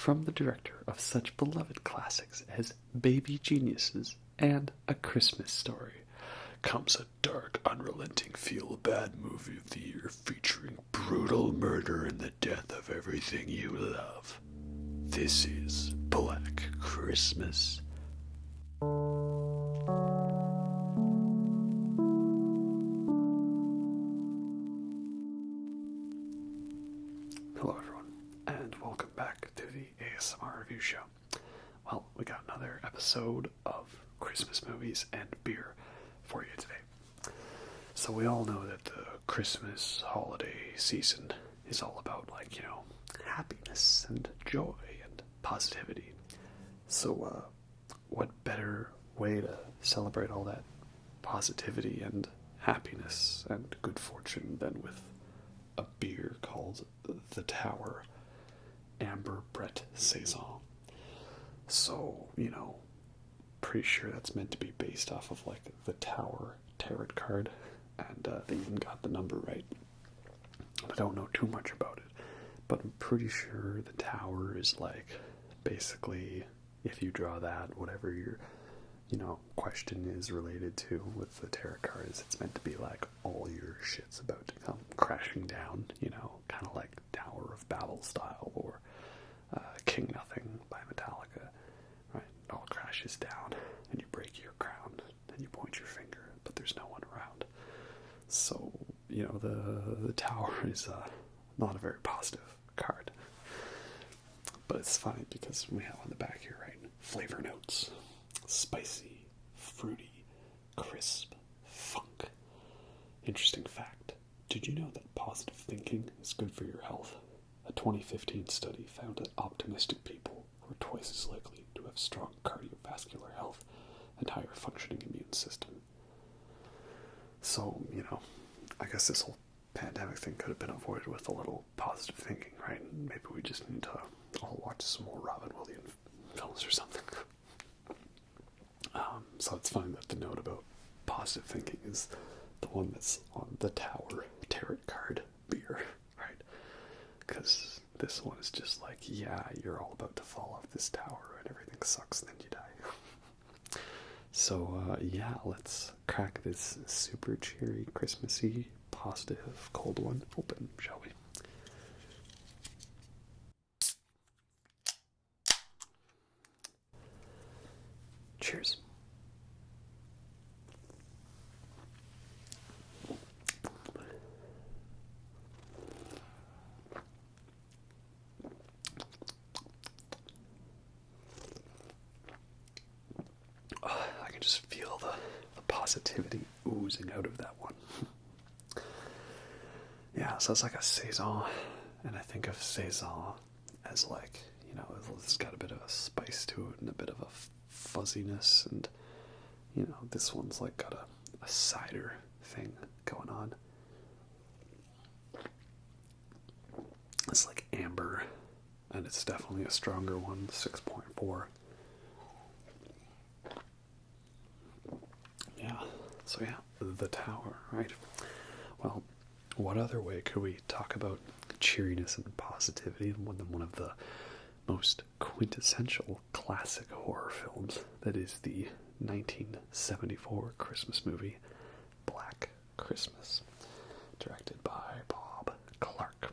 from the director of such beloved classics as Baby Geniuses and A Christmas Story, comes a dark, unrelenting, feel-bad movie of the year featuring brutal murder and the death of everything you love. This is Black Christmas. Hello everyone, and welcome back to the ASMR Review Show. Well, we got another episode of Christmas movies and beer for you today. So we all know that the Christmas holiday season is all about, happiness and joy and positivity. So what better way to celebrate all that positivity and happiness and good fortune than with a beer called The Tower Amber Brett Saison. So, pretty sure that's meant to be based off of the Tower tarot card, and they even got the number right. I don't know too much about it, but I'm pretty sure the Tower is basically, if you draw that, whatever your question is related to with the tarot cards, it's meant to be all your shit's about to come crashing down, kind of like Tower of Babel style, or King Nothing by Metallica, right? It all crashes down, and you break your crown, and you point your finger, but there's no one around. So, the Tower is not a very positive card. But it's funny because we have on the back here, right, flavor notes. Spicy, fruity, crisp, funk. Interesting fact. Did you know that positive thinking is good for your health? A 2015 study found that optimistic people were twice as likely to have strong cardiovascular health and higher functioning immune system. So, I guess this whole pandemic thing could have been avoided with a little positive thinking, right? Maybe we just need to all watch some more Robin Williams films or something. So it's funny that the note about positive thinking is the one that's on the Tower tarot card beer, right? Because this one is just you're all about to fall off this tower and everything sucks and then you die. So, let's crack this super cheery, Christmassy, positive, cold one open, shall we? Cheers. I can just feel the positivity oozing out of that one. Yeah, so it's like a Saison, and I think of Saison as it's got a bit of a spice to it and a bit of a fuzziness, and this one's got a cider thing going on. It's amber, and it's definitely a stronger one, 6.4. Yeah, so the Tower, right? Well, what other way could we talk about cheeriness and positivity than one of the most quintessential classic horror films that is the 1974 Christmas movie Black Christmas, directed by Bob Clark.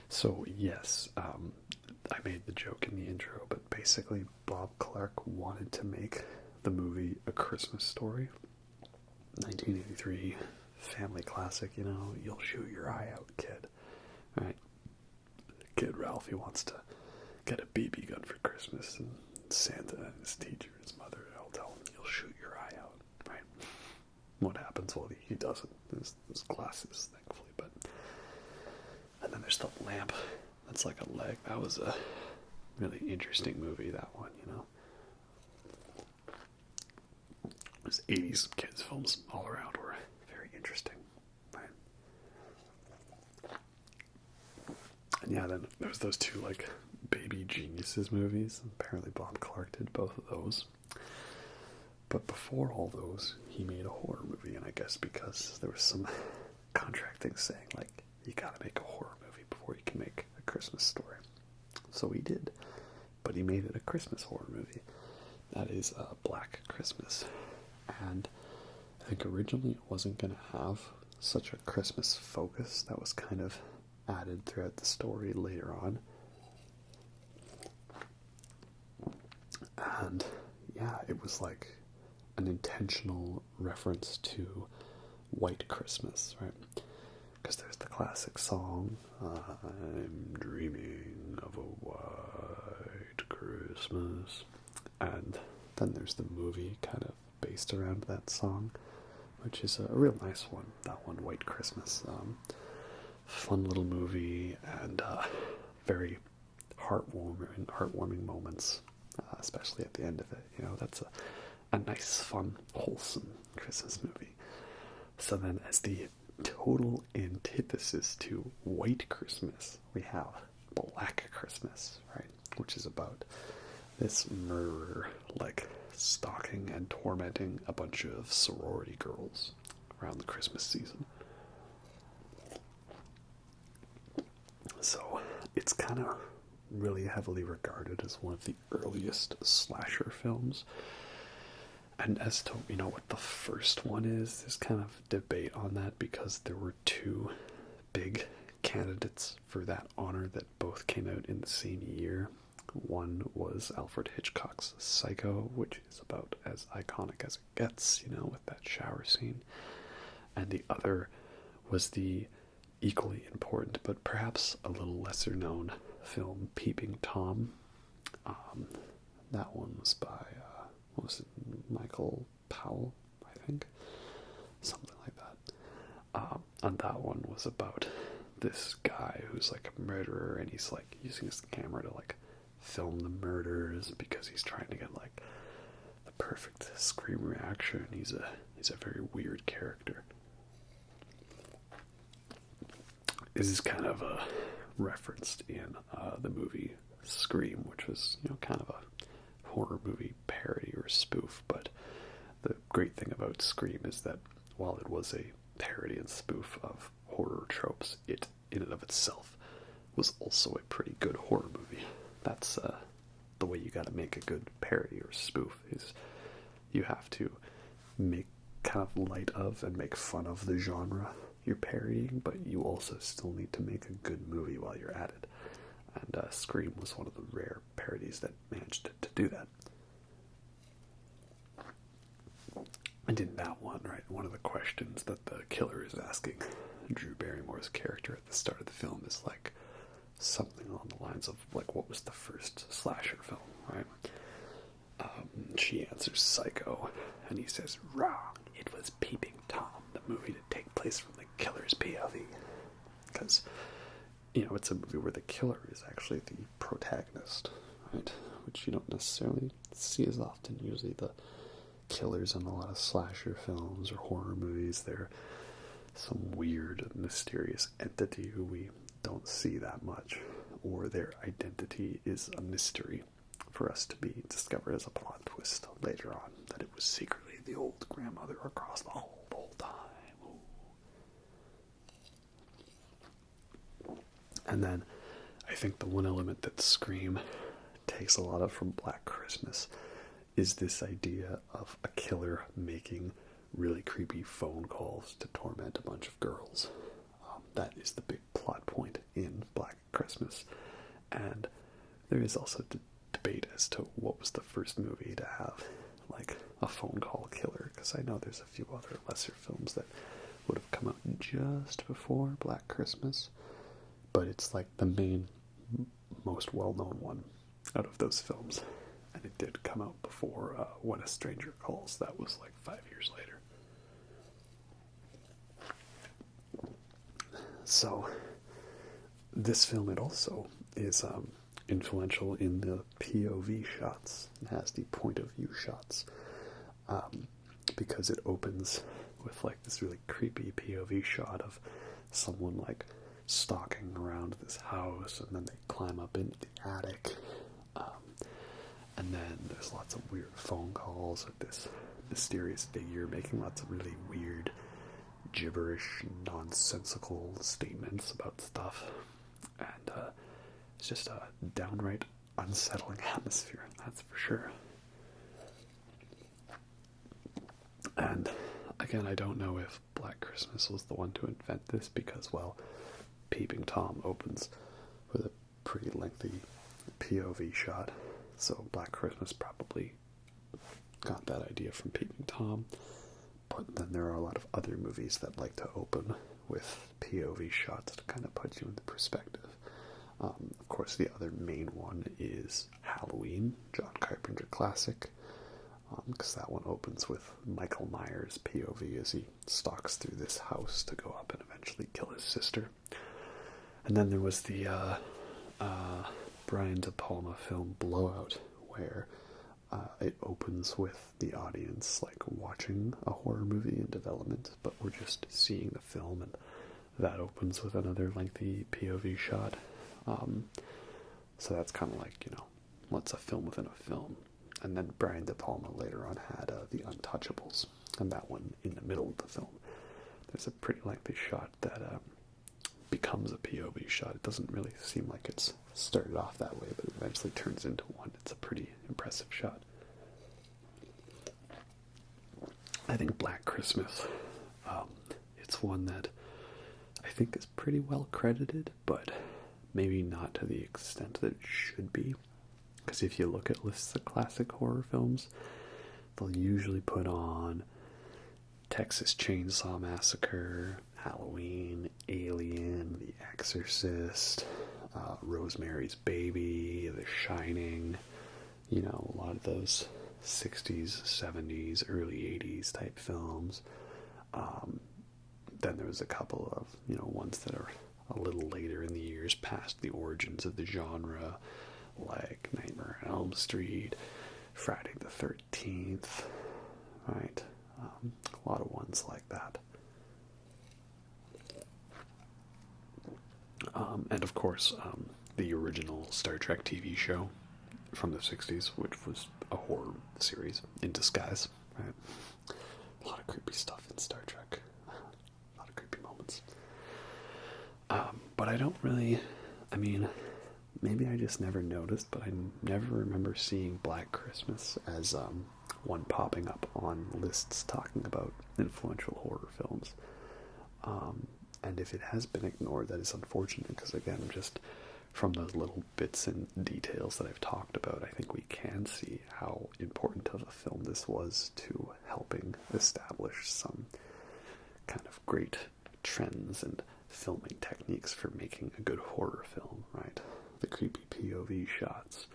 So yes, I made the joke in the intro, but basically Bob Clark wanted to make the movie A Christmas Story, 1983 family classic, you'll shoot your eye out, kid, right? Kid Ralphie wants to get a BB gun for Christmas, and Santa and his teacher and his mother all tell him, you'll shoot your eye out, right? What happens? Well, he doesn't. There's glasses, thankfully, but... And then there's the lamp that's like a leg. That was a really interesting movie, that one, Those 80s kids films all around were very interesting, right? And then there's those two, Baby Geniuses movies. Apparently Bob Clark did both of those. But before all those, he made a horror movie, and I guess because there was some contract thing saying, you gotta make a horror movie before you can make A Christmas Story. so he did. But he made it a Christmas horror movie. That is Black Christmas. And I think originally it wasn't going to have such a Christmas focus. That was kind of added throughout the story later on. And yeah, it was like an intentional reference to White Christmas, right? Because there's the classic song, I'm dreaming of a white Christmas. And then there's the movie kind of based around that song, which is a real nice one, that one, White Christmas. Fun little movie, and very heartwarming moments, especially at the end of it. You know, that's a nice, fun, wholesome Christmas movie. So then, as the total antithesis to White Christmas, we have Black Christmas, right? Which is about this murderer, like, stalking and tormenting a bunch of sorority girls around the Christmas season. So it's kind of really heavily regarded as one of the earliest slasher films. And as to, you know, what the first one is, there's kind of debate on that, because there were two big candidates for that honor that both came out in the same year. One was Alfred Hitchcock's Psycho, which is about as iconic as it gets, you know, with that shower scene. And the other was the equally important, but perhaps a little lesser known film, Peeping Tom. That one was by, what was it, Michael Powell, I think? Something like that. And that one was about this guy who's like a murderer, and he's like using his camera to like film the murders because he's trying to get like the perfect scream reaction. He's a very weird character. This is kind of referenced in the movie Scream, which was, you know, kind of a horror movie parody or spoof. But the great thing about Scream is that while it was a parody and spoof of horror tropes, it in and of itself was also a pretty good horror movie. That's the way you got to make a good parody or spoof, is you have to make kind of light of and make fun of the genre you're parodying, but you also still need to make a good movie while you're at it. And Scream was one of the rare parodies that managed to do that. And in that one, right, one of the questions that the killer is asking Drew Barrymore's character at the start of the film is like something along the lines of like, what was the first slasher film, right? She answers Psycho, and he says, wrong, it was Peeping Tom, the movie to take place from the killer's POV. Because, you know, it's a movie where the killer is actually the protagonist, right? Which you don't necessarily see as often. Usually the killers in a lot of slasher films or horror movies, they're some weird, mysterious entity who we don't see that much, or their identity is a mystery for us to be discovered as a plot twist later on, that it was secretly the old grandmother across the hall the whole time. Ooh. And then I think the one element that Scream takes a lot of from Black Christmas is this idea of a killer making really creepy phone calls to torment a bunch of girls. That is the big plot point in Black Christmas. And there is also debate as to what was the first movie to have like a phone call killer, because I know there's a few other lesser films that would have come out just before Black Christmas, but it's like the main, most well-known one out of those films, and it did come out before When a Stranger Calls. That was like 5 years later. So this film, it also is influential in the POV shots. It has the point of view shots, because it opens with like this really creepy POV shot of someone like stalking around this house, and then they climb up into the attic, and then there's lots of weird phone calls with this mysterious figure making lots of really weird, gibberish, nonsensical statements about stuff. And It's just a downright unsettling atmosphere, that's for sure. And again, I don't know if Black Christmas was the one to invent this because, well, Peeping Tom opens with a pretty lengthy POV shot, so Black Christmas probably got that idea from Peeping Tom. But then there are a lot of other movies that like to open with POV shots to kind of put you into perspective. Of course, the other main one is Halloween, John Carpenter classic, because that one opens with Michael Myers' POV as he stalks through this house to go up and eventually kill his sister. And then there was the Brian De Palma film Blowout, where it opens with the audience like watching a horror movie in development, but we're just seeing the film, and that opens with another lengthy POV shot. So that's kind of like, what's a film within a film? And then Brian De Palma later on had The Untouchables, and that one in the middle of the film. There's a pretty lengthy shot that becomes a POV shot. It doesn't really seem like it's started off that way, but it eventually turns into one. It's a pretty impressive shot. I think Black Christmas, it's one that I think is pretty well credited, but maybe not to the extent that it should be. Because if you look at lists of classic horror films, they'll usually put on Texas Chainsaw Massacre, Halloween, Alien, The Exorcist, Rosemary's Baby, The Shining, a lot of those 60s, 70s, early 80s type films. Then there was a couple of, ones that are a little later in the years past the origins of the genre, like Nightmare on Elm Street, Friday the 13th, right? A lot of ones like that. And of course, the original Star Trek TV show from the 60s, which was a horror series in disguise, right? A lot of creepy stuff in Star Trek. A lot of creepy moments. But I don't really, maybe I just never noticed, but I never remember seeing Black Christmas as one popping up on lists talking about influential horror films. And if it has been ignored, that is unfortunate, because again, just from those little bits and details that I've talked about, I think we can see how important of a film this was to helping establish some kind of great trends and filming techniques for making a good horror film, right? The creepy POV shots,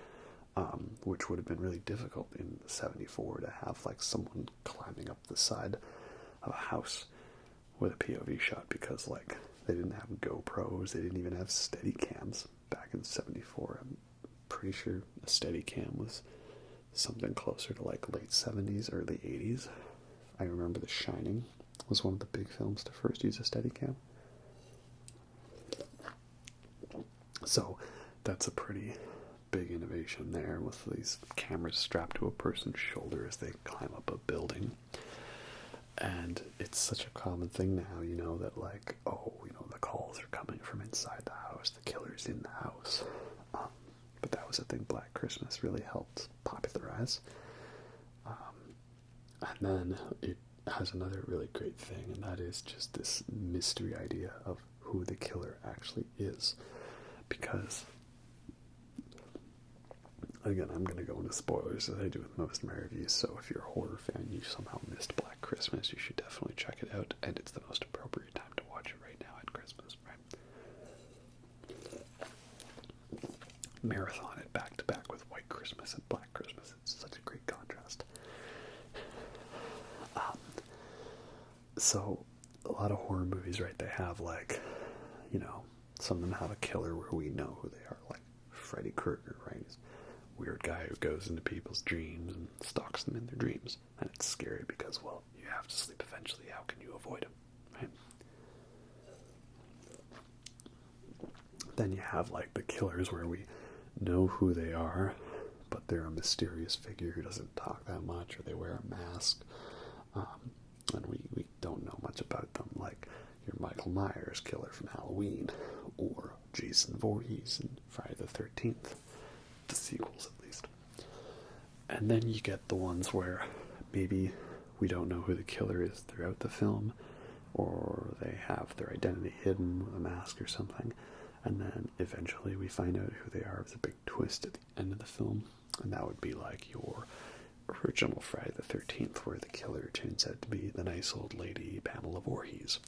which would have been really difficult in 74 to have like someone climbing up the side of a house with a POV shot, because like they didn't have GoPros, they didn't even have Steadicams back in 74. I'm pretty sure a Steadicam was something closer to like late 70s, early 80s. I remember The Shining was one of the big films to first use a Steadicam. So that's a pretty big innovation there, with these cameras strapped to a person's shoulder as they climb up a building. And it's such a common thing now, that like, the calls are coming from inside the house, the killer's in the house. But that was a thing Black Christmas really helped popularize. And then it has another really great thing, and that is just this mystery idea of who the killer actually is. Because, again, I'm going to go into spoilers as I do with most of my reviews, so if you're a horror fan, you somehow missed Black Christmas, you should definitely check it out, and it's the most appropriate time to watch it right now at Christmas, right? Marathon it back to back with White Christmas and Black Christmas. It's such a great contrast. So, a lot of horror movies, right, they have like, some of them have a killer where we know who they are, like Freddy Krueger, right? He's a weird guy who goes into people's dreams and stalks them in their dreams. And it's scary because, well, you have to sleep eventually. How can you avoid him, right? Then you have like the killers where we know who they are, but they're a mysterious figure who doesn't talk that much, or they wear a mask, and we don't know much about them, like your Michael Myers killer from Halloween, or Jason Voorhees and Friday the 13th, the sequels at least. And then you get the ones where maybe we don't know who the killer is throughout the film, or they have their identity hidden with a mask or something, and then eventually we find out who they are with a big twist at the end of the film, and that would be like your original Friday the 13th, where the killer turns out to be the nice old lady Pamela Voorhees,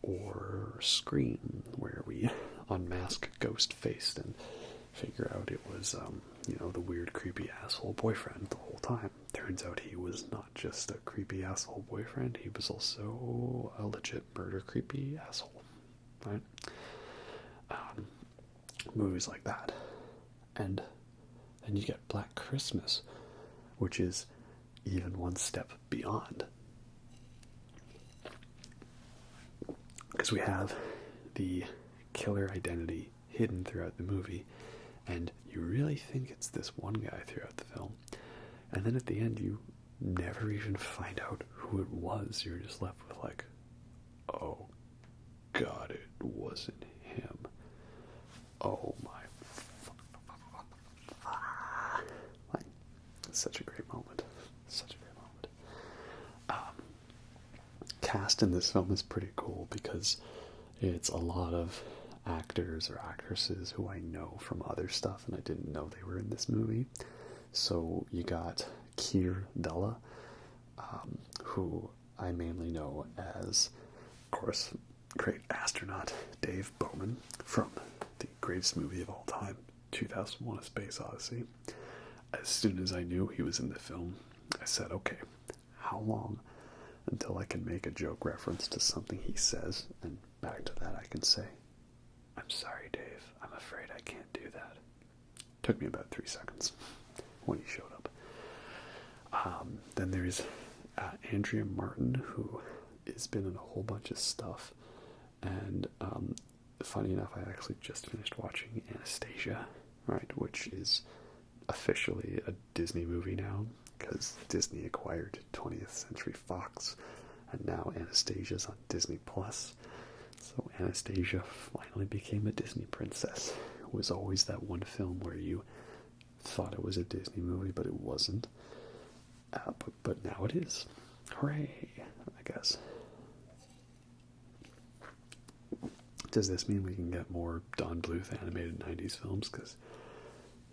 or Scream, where we unmask Ghostface and figure out it was, the weird, creepy asshole boyfriend the whole time. Turns out he was not just a creepy asshole boyfriend, he was also a legit murder creepy asshole, right? Movies like that. And then you get Black Christmas, which is even one step beyond. Because we have the killer identity hidden throughout the movie, and you really think it's this one guy throughout the film, and then at the end you never even find out who it was. You're just left with like, oh god, it wasn't him. Oh my, like, it's such a great moment. Such a great moment. Cast in this film is pretty cool because it's a lot of actors or actresses who I know from other stuff, and I didn't know they were in this movie. So you got Keir Dullea, who I mainly know as, of course, great astronaut Dave Bowman from the greatest movie of all time, 2001: A Space Odyssey. As soon as I knew he was in the film, I said, okay, how long until I can make a joke reference to something he says, and back to that I can say, I'm sorry, Dave, I'm afraid I can't do that. Took me about 3 seconds when he showed up. Then there's Andrea Martin, who has been in a whole bunch of stuff, and funny enough, I actually just finished watching Anastasia, right, which is officially a Disney movie now, because Disney acquired 20th Century Fox, and now Anastasia's on Disney Plus. So Anastasia finally became a Disney princess. It was always that one film where you thought it was a Disney movie, but it wasn't. But now it is. Hooray, I guess. Does this mean we can get more Don Bluth animated 90s films? Because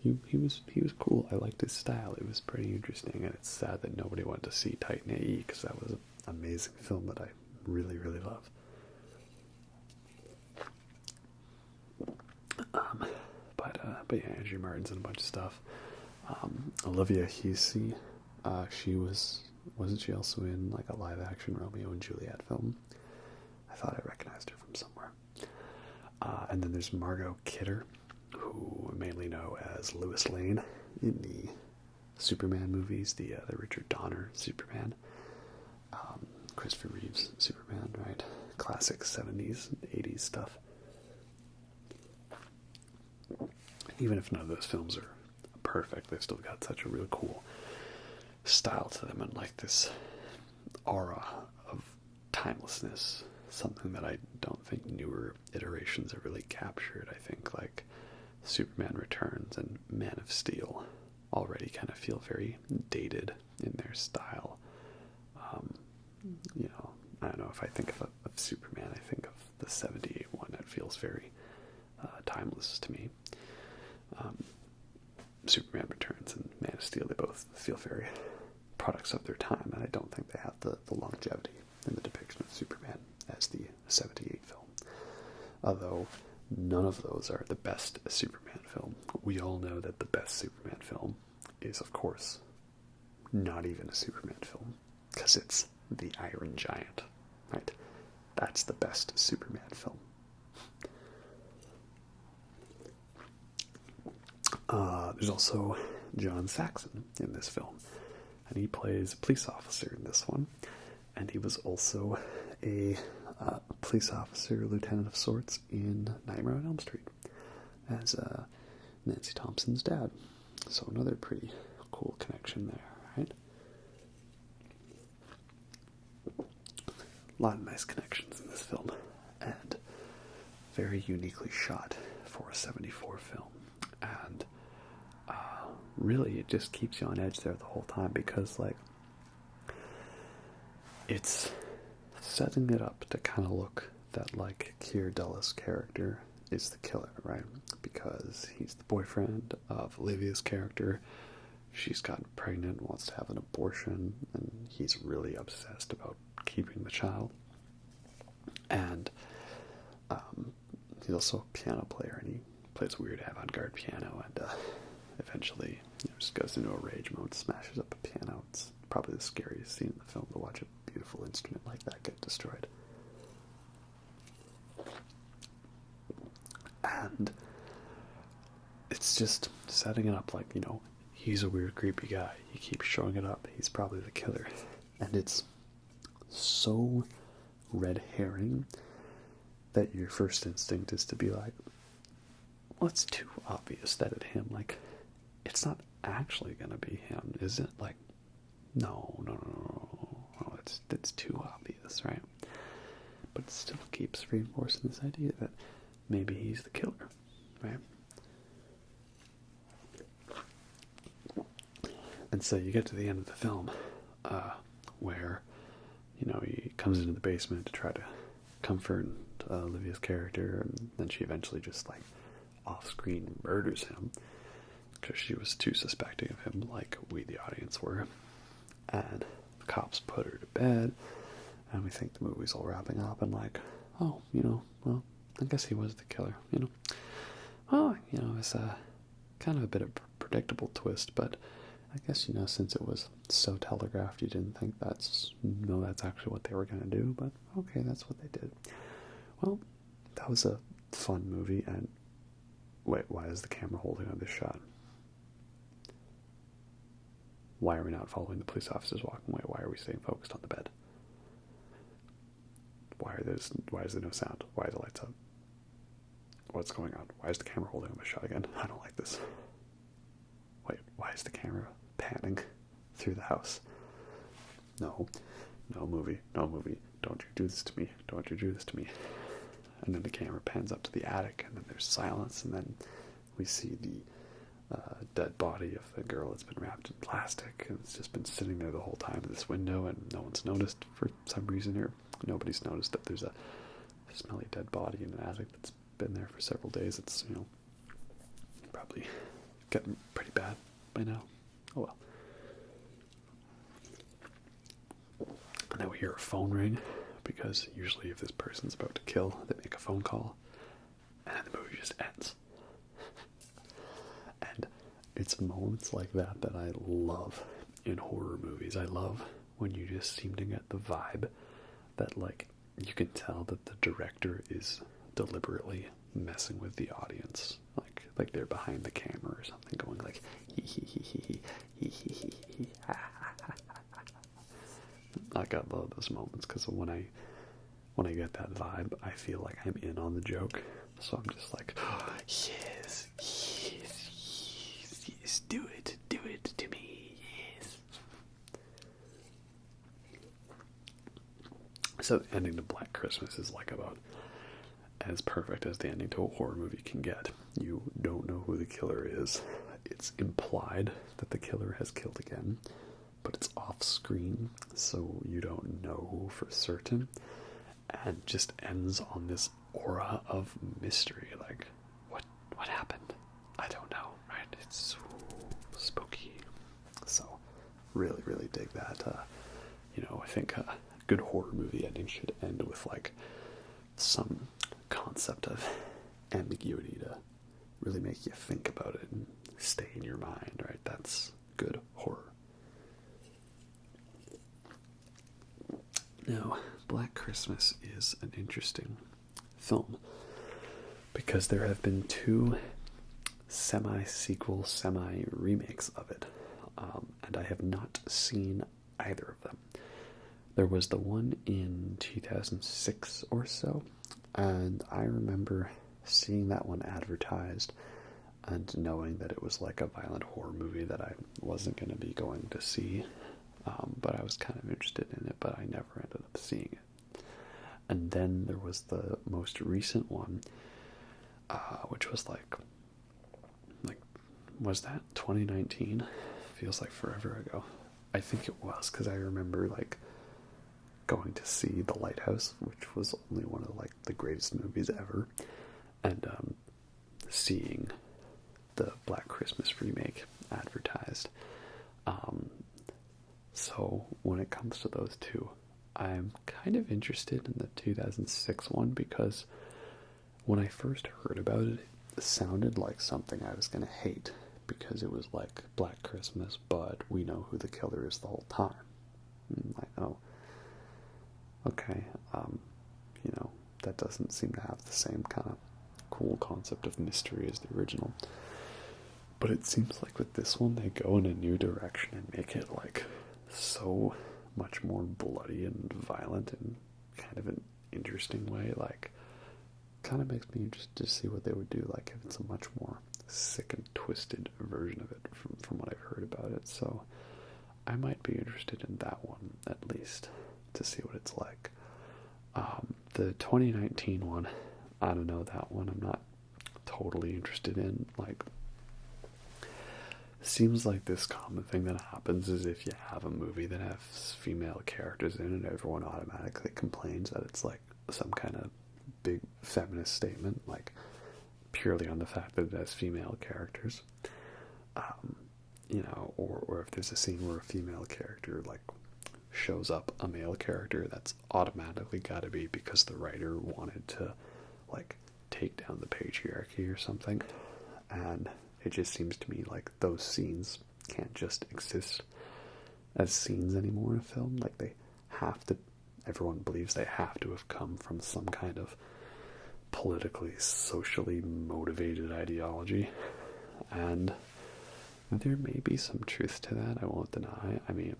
he was cool. I liked his style. It was pretty interesting, and it's sad that nobody wanted to see Titan AE, because that was an amazing film that I really, really love. But yeah, Andrea Martin's in a bunch of stuff. Olivia Hussey, wasn't she also in like a live action Romeo and Juliet film? I thought I recognized her from somewhere. And then there's Margot Kidder, who I mainly know as Lois Lane in the Superman movies, the Richard Donner Superman, Christopher Reeve's Superman, right? Classic 70s and 80s stuff. Even if none of those films are perfect, they've still got such a real cool style to them, and like this aura of timelessness, something that I don't think newer iterations have really captured. I think like Superman Returns and Man of Steel already kind of feel very dated in their style. I don't know, if I think of Superman, I think of the 78 one. That feels very timeless to me. Superman Returns and Man of Steel, they both feel very products of their time, and I don't think they have the longevity in the depiction of Superman as the 78 film. Although none of those are the best Superman film. We all know that the best Superman film is, of course, not even a Superman film, because it's The Iron Giant, right? That's the best Superman film. There's also John Saxon in this film, and he plays a police officer in this one, and he was also a police officer, lieutenant of sorts, in Nightmare on Elm Street as Nancy Thompson's dad. So another pretty cool connection there, right? A lot of nice connections in this film, and very uniquely shot for a 74 film. And really, it just keeps you on edge there the whole time, because, like, it's setting it up to kind of look that, like, Keir Dull's character is the killer, right? Because he's the boyfriend of Olivia's character. She's gotten pregnant, wants to have an abortion, and he's really obsessed about keeping the child. And he's also a piano player, and he plays weird avant-garde piano, and eventually just goes into a rage mode, smashes up a piano. It's probably the scariest scene in the film, to watch a beautiful instrument like that get destroyed. And it's just setting it up like, he's a weird, creepy guy. He keeps showing it up. He's probably the killer. And it's so red herring that your first instinct is to be like, well, it's too obvious that it's him. Like, it's not actually going to be him, is it? Like, no, it's too obvious, right? But it still keeps reinforcing this idea that maybe he's the killer, right? And so you get to the end of the film, where, he comes into the basement to try to comfort Olivia's character, and then she eventually just, like, off-screen murders him, because she was too suspecting of him, like we, the audience, were. And the cops put her to bed, and we think the movie's all wrapping up, and like, oh, well, I guess he was the killer, Well, it's kind of a bit of a predictable twist, but I guess, since it was so telegraphed, you didn't think that's actually what they were going to do, but okay, that's what they did. Well, that was a fun movie, and wait, why is the camera holding on this shot? Why are we not following the police officers walking away? Why are we staying focused on the bed? Why is there no sound? Why are the lights up? What's going on? Why is the camera holding on this shot again? I don't like this. Wait, why is the camera panning through the house? No movie, don't you do this to me, don't you do this to me. And then the camera pans up to the attic, and then there's silence, and then we see the dead body of the girl that's been wrapped in plastic, and it's just been sitting there the whole time in this window, and no one's noticed for some reason, or nobody's noticed that there's a smelly dead body in an attic that's been there for several days. It's, probably getting pretty bad by now. Oh well. And then we hear a phone ring, because usually if this person's about to kill, they make a phone call, and then the movie just ends. And it's moments like that that I love in horror movies. I love when you just seem to get the vibe that, like, you can tell that the director is deliberately messing with the audience. Like they're behind the camera or something, going like, hee hee hee hee hee hee hee hee ha ha ha ha. Like, I love those moments, because when I get that vibe, I feel like I'm in on the joke. So I'm just like, oh, yes, do it to me, yes. So the ending to Black Christmas is like about as perfect as the ending to a horror movie can get. You don't know who the killer is. It's implied that the killer has killed again, but it's off screen, so you don't know for certain, and just ends on this aura of mystery. Like, what happened? I don't know, right? It's so spooky. So really, really dig that. I think a good horror movie ending should end with, like, some concept of ambiguity to really make you think about it and stay in your mind, right? That's good horror. Now, Black Christmas is an interesting film, because there have been two semi-sequel, semi-remakes of it, and I have not seen either of them. There was the one in 2006 or so, and I remember seeing that one advertised and knowing that it was like a violent horror movie that I wasn't going to be going to see, but I was kind of interested in it, but I never ended up seeing it. And then there was the most recent one, which was like, was that 2019? Feels like forever ago. I think it was, because I remember like going to see The Lighthouse, which was only one of like the greatest movies ever, and seeing the Black Christmas remake advertised. So when it comes to those two, I'm kind of interested in the 2006 one, because when I first heard about it, it sounded like something I was going to hate, because it was like Black Christmas, but we know who the killer is the whole time. And I'm like, oh, okay, that doesn't seem to have the same kind of cool concept of mystery as the original. But it seems like with this one, they go in a new direction and make it like so much more bloody and violent in kind of an interesting way. Like, kind of makes me interested to see what they would do, like if it's a much more sick and twisted version of it from what I've heard about it. So I might be interested in that one at least to see what it's like. The 2019 one, I don't know, that one I'm not totally interested in. Like, seems like this common thing that happens is if you have a movie that has female characters in it, everyone automatically complains that it's like some kind of big feminist statement, like purely on the fact that it has female characters. Or if there's a scene where a female character like shows up a male character, that's automatically got to be because the writer wanted to like take down the patriarchy or something. And it just seems to me like those scenes can't just exist as scenes anymore in a film. Like, they have to, everyone believes they have to have come from some kind of politically, socially motivated ideology. And there may be some truth to that, I won't deny. I mean,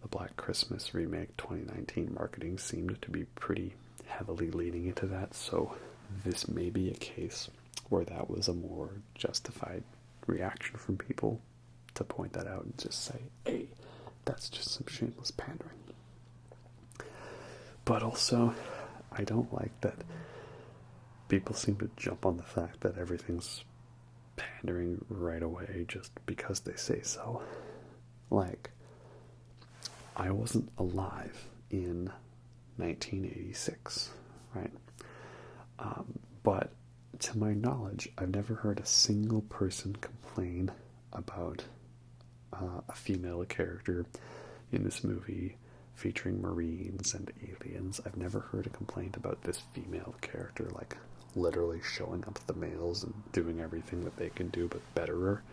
the Black Christmas remake 2019 marketing seemed to be pretty heavily leaning into that, so this may be a case where that was a more justified reaction from people to point that out and just say, hey, that's just some shameless pandering. But also, I don't like that people seem to jump on the fact that everything's pandering right away just because they say so. Like, I wasn't alive in 1986, right? But to my knowledge, I've never heard a single person complain about a female character in this movie featuring Marines and aliens. I've never heard a complaint about this female character, like, literally showing up the males and doing everything that they can do but betterer.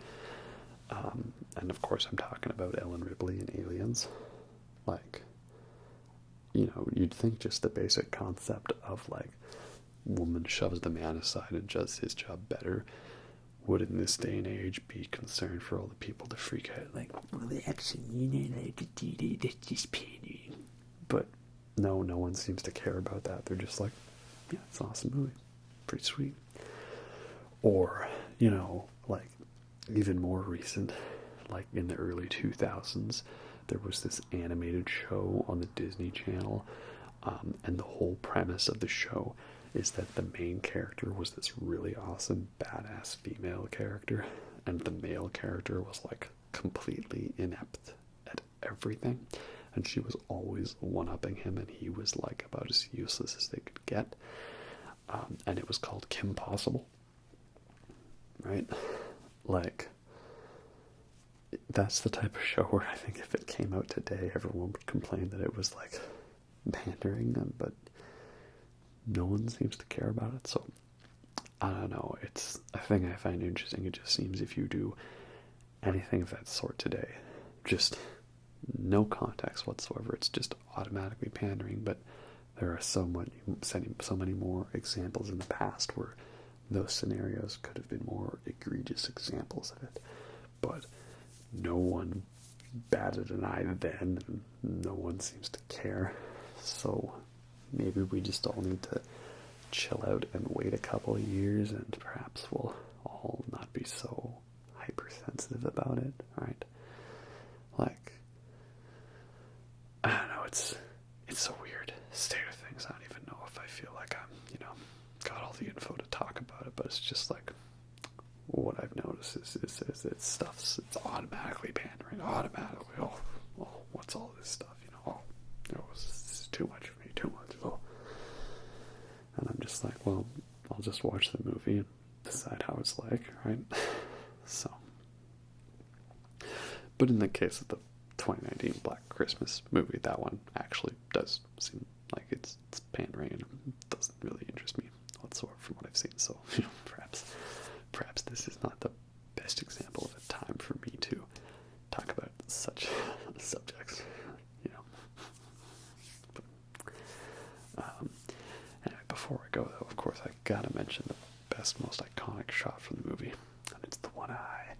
And of course I'm talking about Ellen Ripley in Aliens. Like, you'd think just the basic concept of like, woman shoves the man aside and does his job better would in this day and age be concerned for all the people to freak out, like, well, actually, that's just pandering. But no one seems to care about that. They're just like, yeah, it's an awesome movie, pretty sweet. Or, like, even more recent, like in the early 2000s, there was this animated show on the Disney Channel, and the whole premise of the show is that the main character was this really awesome, badass female character, and the male character was like completely inept at everything, and she was always one-upping him, and he was like about as useless as they could get. And it was called Kim Possible, right? Like, that's the type of show where I think if it came out today, everyone would complain that it was like pandering, but no one seems to care about it. So I don't know, it's a thing I find interesting. It just seems if you do anything of that sort today, just no context whatsoever, it's just automatically pandering. But there are so many more examples in the past where those scenarios could have been more egregious examples of it, but no one batted an eye then, and no one seems to care. So maybe we just all need to chill out and wait a couple of years, and perhaps we'll all not be so hypersensitive about it, right? Like, I don't know, it's a weird state of things. I don't even know but it's just like, what I've noticed is it stuff's, it's automatically pandering, automatically. Oh, what's all this stuff? This is too much for me, too much. Oh. And I'm just like, well, I'll just watch the movie and decide how it's like, right? So, but in the case of the 2019 Black Christmas movie, that one actually does seem like it's pandering and doesn't really interest me whatsoever from what I've seen. So, perhaps this is not the best example of a time for me to talk about such subjects, But, anyway, before I go, though, of course, I gotta mention the best, most iconic shot from the movie, and it's the one eye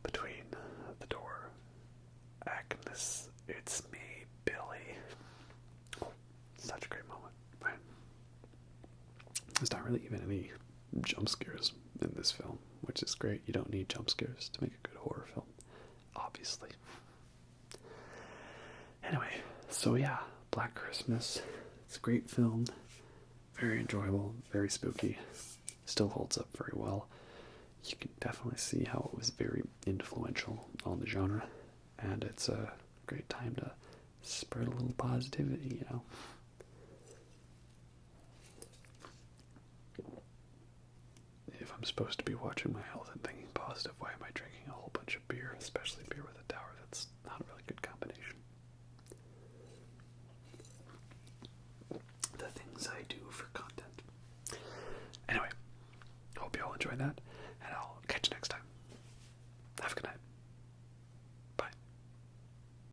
between the door. Agnes, it's me, Billy. Oh, such a great moment, right? There's not really even any jump scares in this film, which is great. You don't need jump scares to make a good horror film, obviously. Anyway, so yeah, Black Christmas. It's a great film. Very enjoyable, very spooky. Still holds up very well. You can definitely see how it was very influential on the genre, and it's a great time to spread a little positivity, If I'm supposed to be watching my health and thinking positive, why am I drinking a whole bunch of beer, especially beer with